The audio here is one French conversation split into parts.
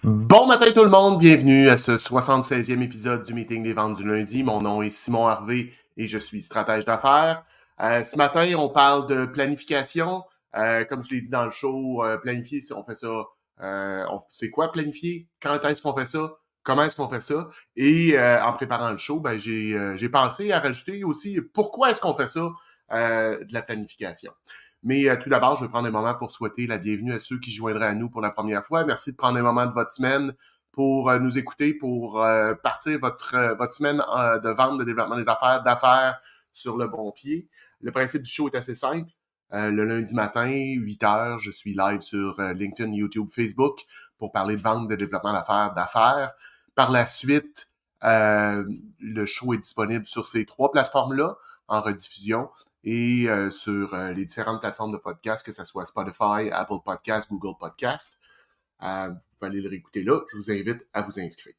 Bon matin tout le monde, bienvenue à ce 76e épisode du Meeting des ventes du lundi. Mon nom est Simon Harvey et je suis stratège d'affaires. Ce matin, on parle de planification. Comme je l'ai dit dans le show, planifier, on fait ça. C'est quoi planifier? Quand est-ce qu'on fait ça? Comment est-ce qu'on fait ça? Et en préparant le show, j'ai pensé à rajouter aussi pourquoi est-ce qu'on fait ça de la planification. Mais tout d'abord, je vais prendre un moment pour souhaiter la bienvenue à ceux qui joindraient à nous pour la première fois. Merci de prendre un moment de votre semaine pour nous écouter, pour partir votre semaine de vente, de développement des d'affaires sur le bon pied. Le principe du show est assez simple. Le lundi matin, 8 heures, je suis live sur LinkedIn, YouTube, Facebook pour parler de vente, de développement d'affaires. Par la suite, le show est disponible sur ces 3 plateformes-là en rediffusion et sur les différentes plateformes de podcast, que ce soit Spotify, Apple Podcast, Google Podcast. Vous pouvez aller le réécouter là. Je vous invite à vous inscrire.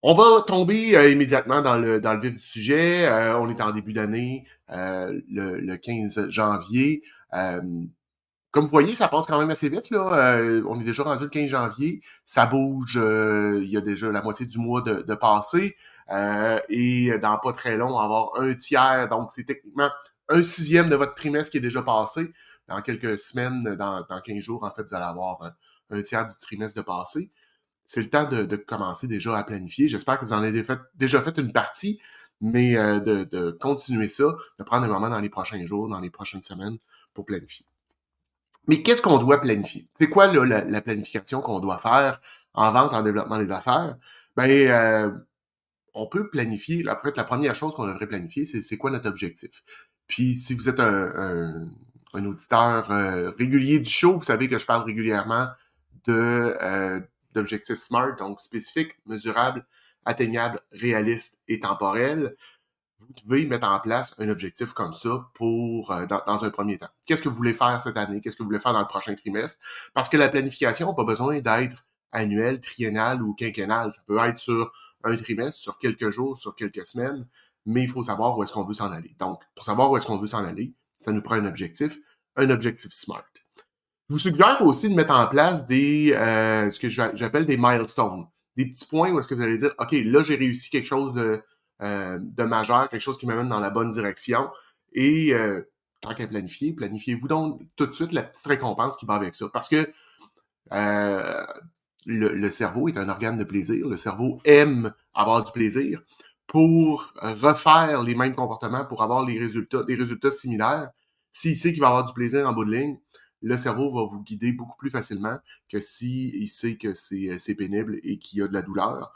On va tomber immédiatement dans le vif du sujet. On est en début d'année, le 15 janvier. Comme vous voyez, ça passe quand même assez vite, là. On est déjà rendu le 15 janvier. Ça bouge. Il y a déjà la moitié du mois de passé. Et dans pas très long, on va avoir un tiers. Donc, c'est techniquement un sixième de votre trimestre qui est déjà passé. Dans quelques semaines, dans 15 jours, en fait, vous allez avoir un tiers du trimestre de passé. C'est le temps de commencer déjà à planifier. J'espère que vous en avez déjà fait une partie, mais de continuer ça, de prendre un moment dans les prochains jours, dans les prochaines semaines pour planifier. Mais qu'est-ce qu'on doit planifier? C'est quoi là, la planification qu'on doit faire en vente, en développement des affaires? On peut planifier, en fait, la première chose qu'on devrait planifier, c'est quoi notre objectif? Puis si vous êtes un auditeur régulier du show, vous savez que je parle régulièrement d'objectifs SMART, donc spécifiques, mesurables, atteignables, réalistes et temporels. Vous devez mettre en place un objectif comme ça pour dans un premier temps. Qu'est-ce que vous voulez faire cette année? Qu'est-ce que vous voulez faire dans le prochain trimestre? Parce que la planification n'a pas besoin d'être annuelle, triennale ou quinquennale. Ça peut être sur un trimestre, sur quelques jours, sur quelques semaines, mais il faut savoir où est-ce qu'on veut s'en aller. Donc, pour savoir où est-ce qu'on veut s'en aller, ça nous prend un objectif SMART. Je vous suggère aussi de mettre en place ce que j'appelle des milestones, des petits points où est-ce que vous allez dire, OK, là, j'ai réussi quelque chose de majeur, quelque chose qui m'amène dans la bonne direction. Et tant qu'à planifier, planifiez-vous donc tout de suite la petite récompense qui va avec ça. Parce que euh, le cerveau est un organe de plaisir. Le cerveau aime avoir du plaisir pour refaire les mêmes comportements, pour avoir des résultats similaires. S'il sait qu'il va avoir du plaisir en bout de ligne, le cerveau va vous guider beaucoup plus facilement que s'il sait que c'est pénible et qu'il y a de la douleur,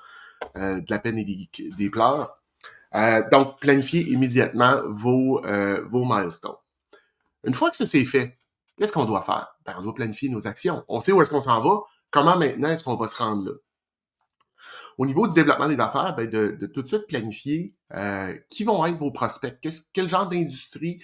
de la peine et des pleurs. Donc, planifiez immédiatement vos milestones. Une fois que ça c'est fait, qu'est-ce qu'on doit faire? On doit planifier nos actions. On sait où est-ce qu'on s'en va. Comment maintenant est-ce qu'on va se rendre là? Au niveau du développement des affaires, de tout de suite planifier qui vont être vos prospects, quel genre d'industrie,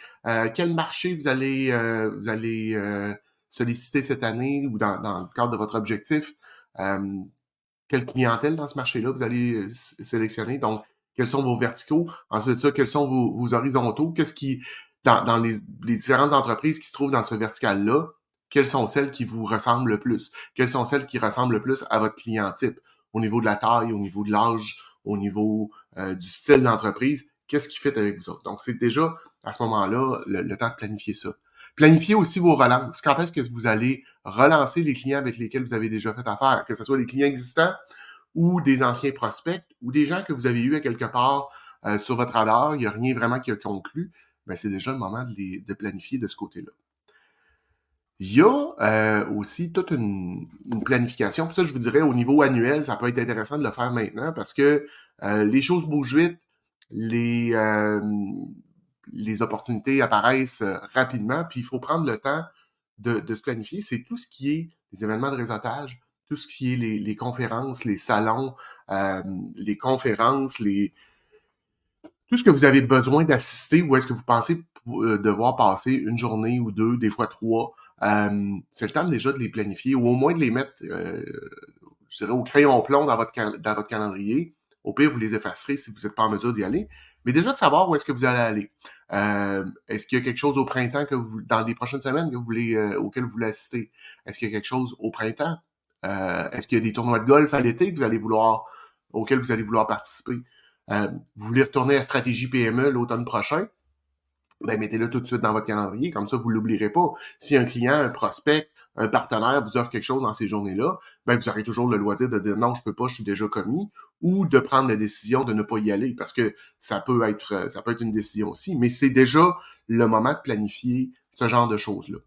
quel marché vous allez solliciter cette année ou dans le cadre de votre objectif, quelle clientèle dans ce marché-là vous allez sélectionner. Donc, quels sont vos verticaux? Ensuite de ça, quels sont vos horizontaux? Qu'est-ce qui, dans les différentes entreprises qui se trouvent dans ce vertical-là, quelles sont celles qui vous ressemblent le plus? Quelles sont celles qui ressemblent le plus à votre client type? Au niveau de la taille, au niveau de l'âge, au niveau du style d'entreprise, qu'est-ce qui fait avec vous autres? Donc, c'est déjà, à ce moment-là, le temps de planifier ça. Planifiez aussi vos relances. Quand est-ce que vous allez relancer les clients avec lesquels vous avez déjà fait affaire? Que ce soit les clients existants ou des anciens prospects ou des gens que vous avez eus à quelque part sur votre radar, il n'y a rien vraiment qui a conclu, ben c'est déjà le moment de planifier de ce côté-là. Il y a aussi toute une planification. Puis ça, je vous dirais, au niveau annuel, ça peut être intéressant de le faire maintenant parce que les choses bougent vite, les, euh, les opportunités apparaissent rapidement, puis il faut prendre le temps de se planifier. C'est tout ce qui est les événements de réseautage, tout ce qui est les conférences, les salons, les conférences, tout ce que vous avez besoin d'assister, ou est-ce que vous pensez devoir passer une journée ou deux, des fois trois, c'est le temps déjà de les planifier, ou au moins de les mettre, je dirais, au crayon plomb dans votre calendrier. Au pire, vous les effacerez si vous n'êtes pas en mesure d'y aller. Mais déjà de savoir où est-ce que vous allez aller. Est-ce qu'il y a quelque chose au printemps dans les prochaines semaines que vous voulez, auquel vous voulez assister? Est-ce qu'il y a quelque chose au printemps? Est-ce qu'il y a des tournois de golf à l'été auxquels vous allez vouloir participer? Vous voulez retourner à Stratégie PME l'automne prochain? Ben, mettez-le tout de suite dans votre calendrier, comme ça, vous l'oublierez pas. Si un client, un prospect, un partenaire vous offre quelque chose dans ces journées-là, ben, vous aurez toujours le loisir de dire non, je peux pas, je suis déjà commis, ou de prendre la décision de ne pas y aller, parce que ça peut être une décision aussi, mais c'est déjà le moment de planifier ce genre de choses-là.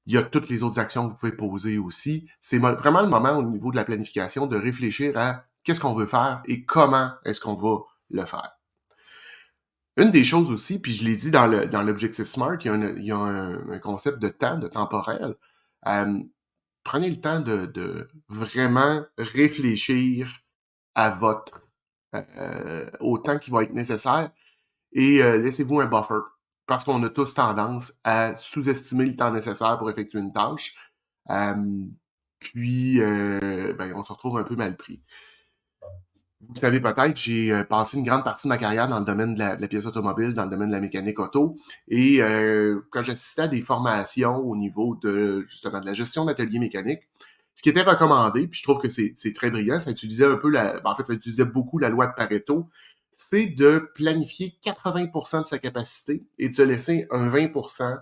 Il y a toutes les autres actions que vous pouvez poser aussi. C'est vraiment le moment au niveau de la planification de réfléchir à qu'est-ce qu'on veut faire et comment est-ce qu'on va le faire. Une des choses aussi, puis je l'ai dit dans l'objectif SMART, il y a un concept de temps, de temporel. Euh, Prenez le temps de vraiment réfléchir à au temps qui va être nécessaire et laissez-vous un buffer. Parce qu'on a tous tendance à sous-estimer le temps nécessaire pour effectuer une tâche. Euh, on se retrouve un peu mal pris. Vous le savez peut-être, j'ai passé une grande partie de ma carrière dans le domaine de la pièce automobile, dans le domaine de la mécanique auto. Et quand j'assistais à des formations au niveau justement de la gestion d'ateliers mécaniques, ce qui était recommandé, puis je trouve que c'est très brillant, ça utilisait ça utilisait beaucoup la loi de Pareto, c'est de planifier 80% de sa capacité et de se laisser un 20%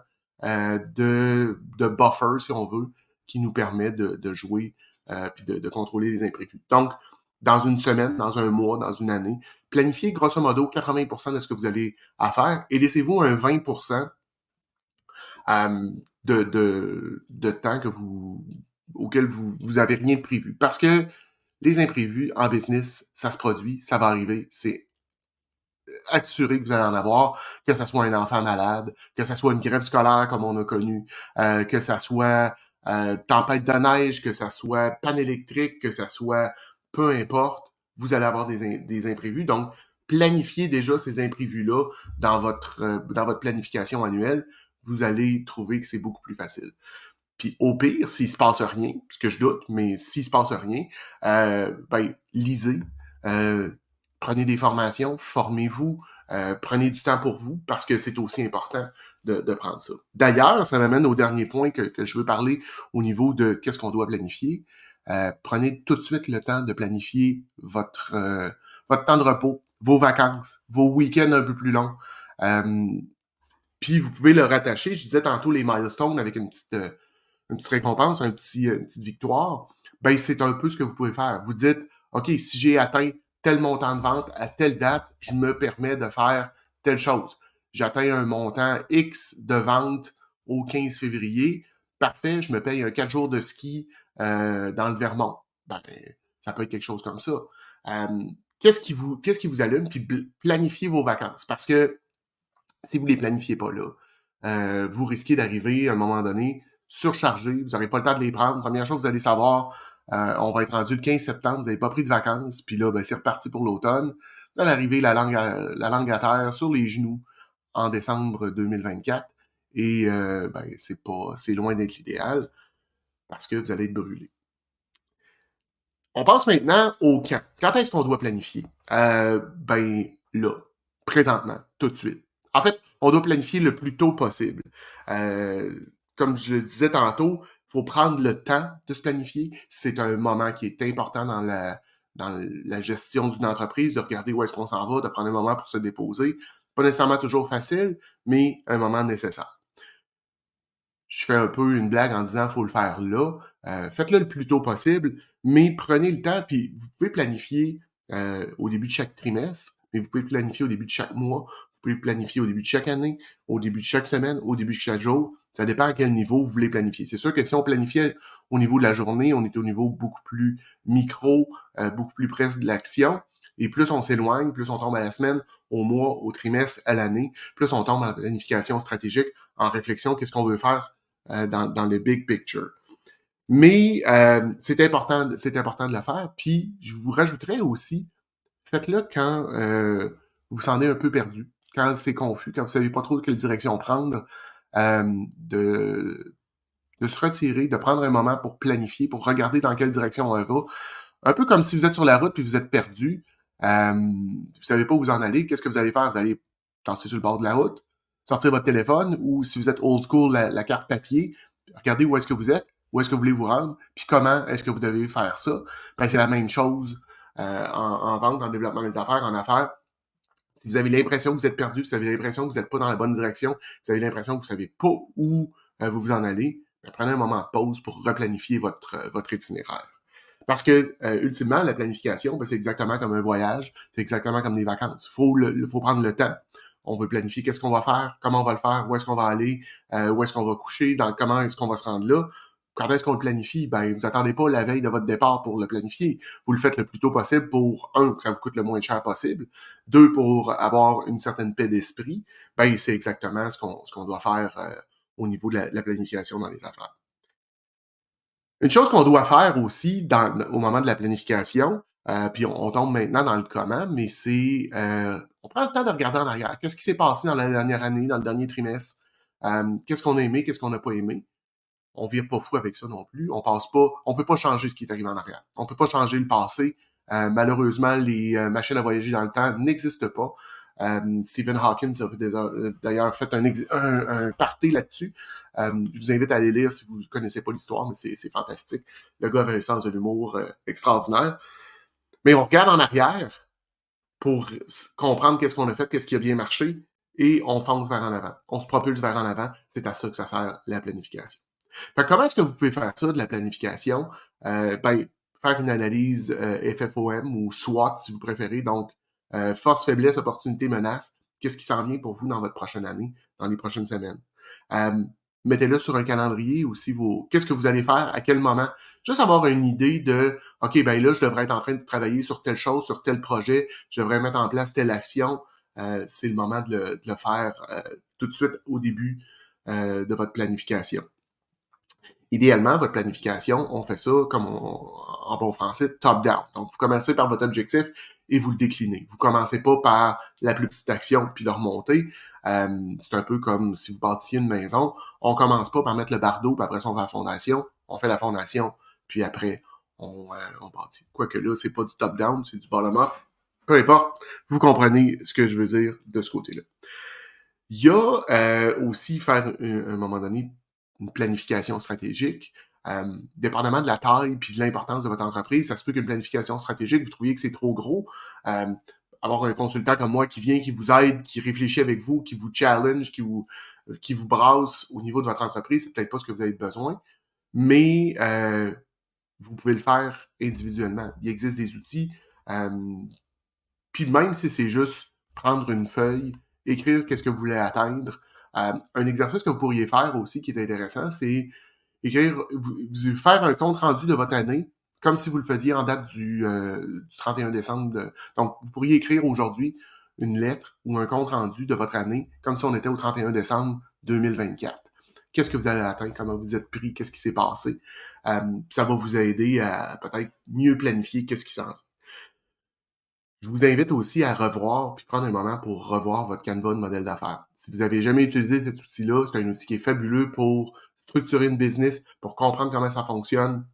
de buffer, si on veut, qui nous permet de jouer puis de contrôler les imprévus. Donc, dans une semaine, dans un mois, dans une année, planifiez grosso modo 80% de ce que vous allez à faire et laissez-vous un 20% de temps auquel vous avez rien de prévu. Parce que les imprévus en business, ça se produit, ça va arriver, c'est assuré que vous allez en avoir, que ce soit un enfant malade, que ce soit une grève scolaire comme on a connu, que ce soit tempête de neige, que ce soit panne électrique, que ce soit peu importe, vous allez avoir des imprévus. Donc, planifiez déjà ces imprévus-là dans votre planification annuelle. Vous allez trouver que c'est beaucoup plus facile. Puis au pire, s'il se passe rien, ce que je doute, mais s'il se passe rien, lisez, euh, prenez des formations, formez-vous, prenez du temps pour vous, parce que c'est aussi important de prendre ça. D'ailleurs, ça m'amène au dernier point que je veux parler au niveau de qu'est-ce qu'on doit planifier. Prenez tout de suite le temps de planifier votre temps de repos, vos vacances, vos week-ends un peu plus longs. Puis vous pouvez le rattacher, je disais tantôt les milestones avec une petite récompense, une petite victoire, ben c'est un peu ce que vous pouvez faire. Vous dites, OK, si j'ai atteint tel montant de vente à telle date, je me permets de faire telle chose. J'atteins un montant X de vente au 15 février, parfait, je me paye un 4 jours de ski dans le Vermont. Ben, ça peut être quelque chose comme ça. Qu'est-ce qui vous allume, puis planifiez vos vacances. Parce que si vous ne les planifiez pas là, vous risquez d'arriver à un moment donné surchargé, vous n'aurez pas le temps de les prendre. Première chose, vous allez savoir, on va être rendu le 15 septembre, vous n'avez pas pris de vacances, puis là, ben, c'est reparti pour l'automne. Vous allez arriver la langue à terre, sur les genoux, en décembre 2024. Et c'est loin d'être l'idéal, parce que vous allez être brûlé. On passe maintenant au quand. Quand est-ce qu'on doit planifier? Là, présentement, tout de suite. En fait, on doit planifier le plus tôt possible. Comme je le disais tantôt, il faut prendre le temps de se planifier. C'est un moment qui est important dans la gestion d'une entreprise, de regarder où est-ce qu'on s'en va, de prendre un moment pour se déposer. Pas nécessairement toujours facile, mais un moment nécessaire. Je fais un peu une blague en disant faut le faire là. Faites-le le plus tôt possible, mais prenez le temps, puis vous pouvez planifier au début de chaque trimestre, mais vous pouvez planifier au début de chaque mois, vous pouvez planifier au début de chaque année, au début de chaque semaine, au début de chaque jour. Ça dépend à quel niveau vous voulez planifier. C'est sûr que si on planifiait au niveau de la journée, on est au niveau beaucoup plus micro, beaucoup plus près de l'action. Et plus on s'éloigne, plus on tombe à la semaine, au mois, au trimestre, à l'année, plus on tombe dans la planification stratégique, en réflexion, qu'est-ce qu'on veut faire dans le big picture. Mais c'est important de le faire. Puis je vous rajouterais aussi, faites-le quand vous vous sentez un peu perdu, quand c'est confus, quand vous savez pas trop quelle direction prendre, de se retirer, de prendre un moment pour planifier, pour regarder dans quelle direction on va. Un peu comme si vous êtes sur la route puis vous êtes perdu, vous savez pas où vous en allez, qu'est-ce que vous allez faire? Vous allez tasser sur le bord de la route, sortir votre téléphone, ou si vous êtes old school, la carte papier, regardez où est-ce que vous êtes, où est-ce que vous voulez vous rendre, puis comment est-ce que vous devez faire ça. Ben, c'est la même chose en vente, en développement des affaires, en affaires. Si vous avez l'impression que vous êtes perdu, si vous avez l'impression que vous n'êtes pas dans la bonne direction, si vous avez l'impression que vous ne savez pas où vous en allez, ben, prenez un moment de pause pour replanifier votre itinéraire. Parce que, ultimement, la planification, ben, c'est exactement comme un voyage, c'est exactement comme des vacances. Faut prendre le temps. On veut planifier qu'est-ce qu'on va faire, comment on va le faire, où est-ce qu'on va aller, où est-ce qu'on va coucher, comment est-ce qu'on va se rendre là. Quand est-ce qu'on le planifie? Ben, vous attendez pas la veille de votre départ pour le planifier. Vous le faites le plus tôt possible pour, un, que ça vous coûte le moins cher possible. Deux, pour avoir une certaine paix d'esprit. Ben, c'est exactement ce qu'on doit faire au niveau de la planification dans les affaires. Une chose qu'on doit faire aussi au moment de la planification, puis on tombe maintenant dans le comment, mais c'est on prend le temps de regarder en arrière. Qu'est-ce qui s'est passé dans la dernière année, dans le dernier trimestre? Qu'est-ce qu'on a aimé, qu'est-ce qu'on n'a pas aimé? On vire pas fou avec ça non plus. On peut pas changer ce qui est arrivé en arrière. On peut pas changer le passé. Malheureusement, les machines à voyager dans le temps n'existent pas. Stephen Hawking a d'ailleurs fait un party là-dessus. Je vous invite à aller lire si vous ne connaissez pas l'histoire, mais c'est fantastique. Le gars avait un sens de l'humour extraordinaire. Mais on regarde en arrière pour comprendre qu'est-ce qu'on a fait, qu'est-ce qui a bien marché, et on fonce vers en avant. On se propulse vers en avant. C'est à ça que ça sert la planification. Fait que comment est-ce que vous pouvez faire ça, de la planification? Ben, faire une analyse FFOM ou SWOT, si vous préférez. Donc, force, faiblesse, opportunité, menace. Qu'est-ce qui s'en vient pour vous dans votre prochaine année, dans les prochaines semaines? Euh, Mettez-le sur un calendrier aussi. Qu'est-ce que vous allez faire, à quel moment? Juste avoir une idée de, OK, ben là, je devrais être en train de travailler sur telle chose, sur tel projet. Je devrais mettre en place telle action. C'est le moment de le faire tout de suite au début de votre planification. Idéalement, votre planification, on fait ça comme en bon français, top-down. Donc, vous commencez par votre objectif et vous le déclinez. Vous commencez pas par la plus petite action puis le remonter. C'est un peu comme si vous bâtissiez une maison. On commence pas par mettre le bardeau, puis après ça, on fait la fondation. On fait la fondation, puis après, on bâtit. Quoique là, c'est pas du top-down, c'est du bottom-up. Peu importe, vous comprenez ce que je veux dire de ce côté-là. Il y a aussi faire, à un moment donné, une planification stratégique. Dépendamment de la taille puis de l'importance de votre entreprise, ça se peut qu'une planification stratégique, vous trouviez que c'est trop gros. Euh, Avoir un consultant comme moi qui vient, qui vous aide, qui réfléchit avec vous, qui vous challenge, qui vous brasse au niveau de votre entreprise, c'est peut-être pas ce que vous avez besoin, mais vous pouvez le faire individuellement. Il existe des outils. Euh, Puis même si c'est juste prendre une feuille, écrire qu'est-ce que vous voulez atteindre, un exercice que vous pourriez faire aussi qui est intéressant, c'est faire un compte rendu de votre année, comme si vous le faisiez en date du 31 décembre. Donc, vous pourriez écrire aujourd'hui une lettre ou un compte rendu de votre année, comme si on était au 31 décembre 2024. Qu'est-ce que vous avez atteint? Comment vous êtes pris? Qu'est-ce qui s'est passé? Ça va vous aider à peut-être mieux planifier qu'est-ce qui s'en vient. Je vous invite aussi à revoir, puis prendre un moment pour revoir votre canevas de modèle d'affaires. Si vous n'avez jamais utilisé cet outil-là, c'est un outil qui est fabuleux pour structurer une business, pour comprendre comment ça fonctionne,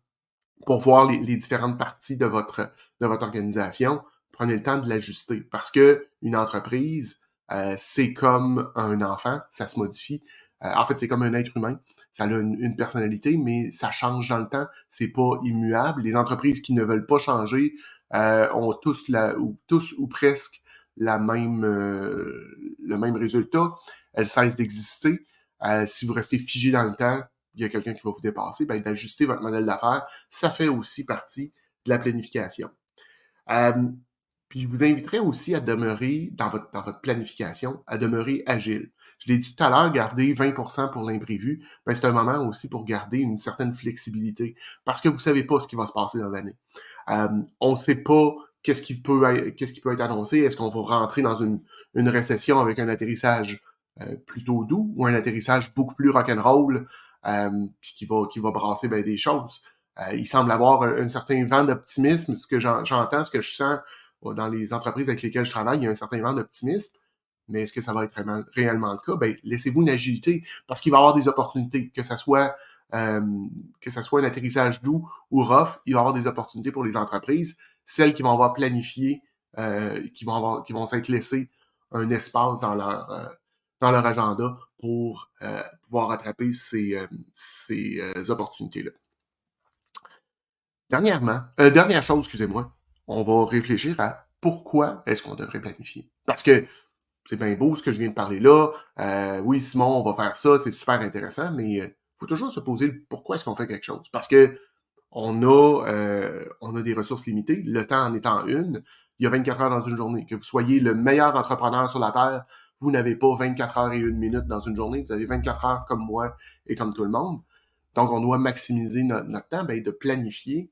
pour voir les différentes parties de votre organisation. Prenez le temps de l'ajuster. Parce que une entreprise, c'est comme un enfant, ça se modifie. En fait, c'est comme un être humain. Ça a une personnalité, mais ça change dans le temps. C'est pas immuable. Les entreprises qui ne veulent pas changer ont tous ou presque le même résultat. Elles cessent d'exister. Si vous restez figé dans le temps, il y a quelqu'un qui va vous dépasser, ben, d'ajuster votre modèle d'affaires, ça fait aussi partie de la planification. Euh, Puis je vous inviterai aussi à demeurer, dans votre planification, à demeurer agile. Je l'ai dit tout à l'heure, garder 20% pour l'imprévu, ben, c'est un moment aussi pour garder une certaine flexibilité, parce que vous ne savez pas ce qui va se passer dans l'année. On ne sait pas qu'est-ce qui peut être annoncé. Est-ce qu'on va rentrer dans une récession avec un atterrissage plutôt doux ou un atterrissage beaucoup plus rock'n'roll puis qui va brasser ben, des choses? Il semble avoir un certain vent d'optimisme. Ce que j'entends, ce que je sens dans les entreprises avec lesquelles je travaille, il y a un certain vent d'optimisme. Mais est-ce que ça va être réellement le cas? Ben, laissez-vous une agilité parce qu'il va y avoir des opportunités, euh, que ça soit un atterrissage doux ou rough, il va y avoir des opportunités pour les entreprises, celles qui vont avoir planifié, qui vont s'être laissées un espace dans leur agenda pour pouvoir rattraper ces opportunités-là. Dernière chose, excusez-moi, on va réfléchir à pourquoi est-ce qu'on devrait planifier. Parce que c'est bien beau ce que je viens de parler là. Oui, Simon, on va faire ça, c'est super intéressant, mais il faut toujours se poser le pourquoi est-ce qu'on fait quelque chose. Parce que on a des ressources limitées, le temps en étant une. Il y a 24 heures dans une journée. Que vous soyez le meilleur entrepreneur sur la Terre, vous n'avez pas 24 heures et une minute dans une journée, vous avez 24 heures comme moi et comme tout le monde. Donc, on doit maximiser notre temps, ben, de planifier,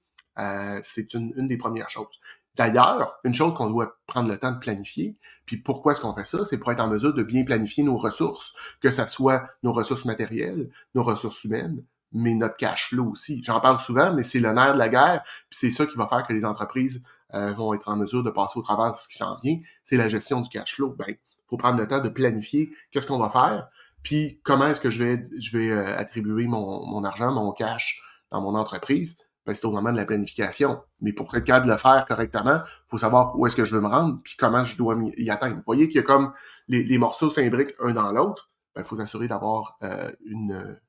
c'est une des premières choses. D'ailleurs, une chose qu'on doit prendre le temps de planifier, puis pourquoi est-ce qu'on fait ça? C'est pour être en mesure de bien planifier nos ressources, que ce soit nos ressources matérielles, nos ressources humaines, mais notre cash flow aussi. J'en parle souvent, mais c'est le nerf de la guerre, puis c'est ça qui va faire que les entreprises vont être en mesure de passer au travers de ce qui s'en vient, c'est la gestion du cash flow. Ben, faut prendre le temps de planifier qu'est-ce qu'on va faire, puis comment est-ce que je vais attribuer mon argent, mon cash dans mon entreprise. Ben, c'est au moment de la planification. Mais pour être capable de le faire correctement, il faut savoir où est-ce que je veux me rendre, puis comment je dois y atteindre. Vous voyez qu'il y a comme les morceaux s'imbriquent un dans l'autre. Ben, il faut s'assurer d'avoir une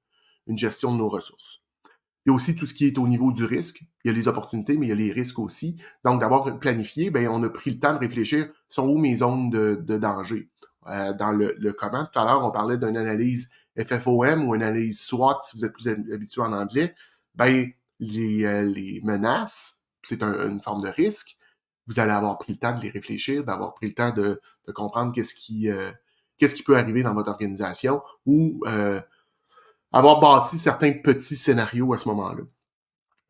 gestion de nos ressources. Il y a aussi tout ce qui est au niveau du risque. Il y a les opportunités, mais il y a les risques aussi. Donc, d'avoir planifié, ben, on a pris le temps de réfléchir, sont où mes zones de danger. Dans le comment, tout à l'heure, on parlait d'une analyse FFOM ou une analyse SWOT, si vous êtes plus habitué en anglais. Ben, les menaces, c'est une forme de risque. Vous allez avoir pris le temps de les réfléchir, d'avoir pris le temps de comprendre qu'est-ce qui peut arriver dans votre organisation ou avoir bâti certains petits scénarios à ce moment-là.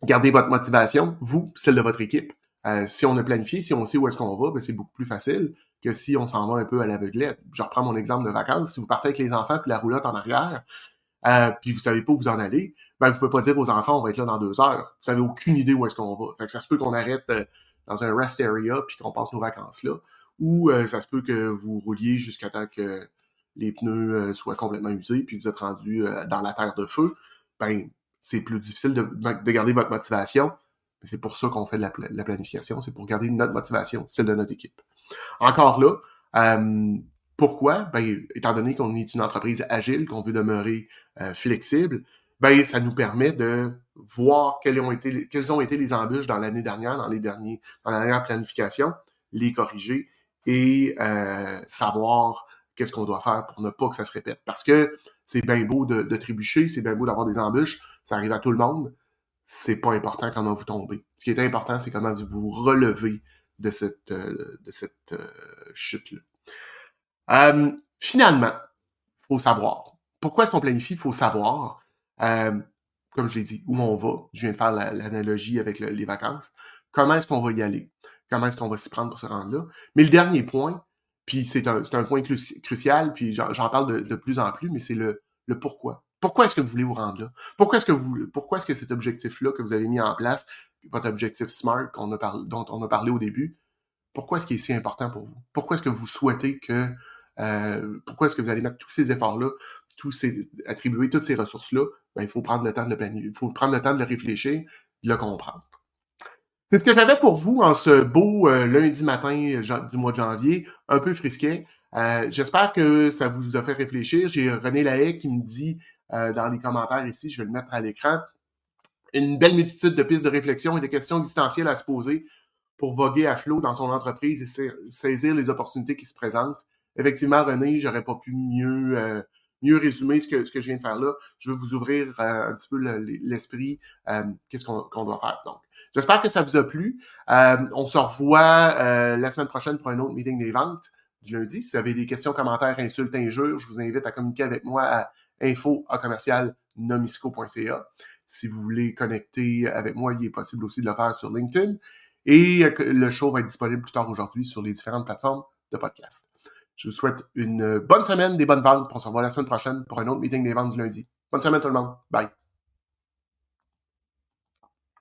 Gardez votre motivation, vous, celle de votre équipe. Si on a planifié, si on sait où est-ce qu'on va, ben c'est beaucoup plus facile que si on s'en va un peu à l'aveuglette. Je reprends mon exemple de vacances. Si vous partez avec les enfants puis la roulotte en arrière, puis vous savez pas où vous en allez, ben vous pouvez pas dire aux enfants on va être là dans 2 heures. Vous avez aucune idée où est-ce qu'on va. Fait que ça se peut qu'on arrête dans un rest area puis qu'on passe nos vacances là. Ou ça se peut que vous rouliez jusqu'à temps que les pneus soient complètement usés puis vous êtes rendu dans la terre de feu. Ben, c'est plus difficile de garder votre motivation. Mais c'est pour ça qu'on fait de la planification. C'est pour garder notre motivation, celle de notre équipe. Encore là, pourquoi? Ben, étant donné qu'on est une entreprise agile, qu'on veut demeurer flexible, ben, ça nous permet de voir quelles ont été les embûches dans l'année dernière, dans la dernière planification, les corriger et savoir qu'est-ce qu'on doit faire pour ne pas que ça se répète. Parce que c'est bien beau de trébucher, c'est bien beau d'avoir des embûches, ça arrive à tout le monde. C'est pas important comment vous tombez. Ce qui est important, c'est comment vous vous relevez de cette chute-là. Finalement, il faut savoir. Pourquoi est-ce qu'on planifie? Il faut savoir, euh, comme je l'ai dit, où on va. Je viens de faire l'analogie avec les vacances. Comment est-ce qu'on va y aller? Comment est-ce qu'on va s'y prendre pour se rendre là? Mais le dernier point, puis c'est un point crucial, puis j'en parle de plus en plus, mais c'est le pourquoi. Pourquoi est-ce que vous voulez vous rendre là? Pourquoi est-ce que cet objectif-là que vous avez mis en place, votre objectif SMART dont on a parlé au début, pourquoi est-ce qu'il est si important pour vous? Pourquoi est-ce que vous souhaitez pourquoi est-ce que vous allez mettre tous ces efforts-là, attribuer toutes ces ressources-là? Ben, il faut prendre le temps de le planifier, il faut prendre le temps de le réfléchir, de le comprendre. C'est ce que j'avais pour vous en ce beau lundi matin du mois de janvier, un peu frisquet. J'espère que ça vous a fait réfléchir. J'ai René Lahaye qui me dit dans les commentaires ici, je vais le mettre à l'écran, une belle multitude de pistes de réflexion et de questions existentielles à se poser pour voguer à flot dans son entreprise et saisir les opportunités qui se présentent. Effectivement, René, j'aurais pas pu mieux résumer ce que je viens de faire là. Je veux vous ouvrir un petit peu l'esprit, qu'est-ce qu'on doit faire. Donc, j'espère que ça vous a plu. On se revoit la semaine prochaine pour un autre meeting des ventes du lundi. Si vous avez des questions, commentaires, insultes, injures, je vous invite à communiquer avec moi à info@commercialnomisco.ca. Si vous voulez connecter avec moi, il est possible aussi de le faire sur LinkedIn. Et le show va être disponible plus tard aujourd'hui sur les différentes plateformes de podcast. Je vous souhaite une bonne semaine, des bonnes ventes. On se revoit la semaine prochaine pour un autre meeting des ventes du lundi. Bonne semaine tout le monde. Bye.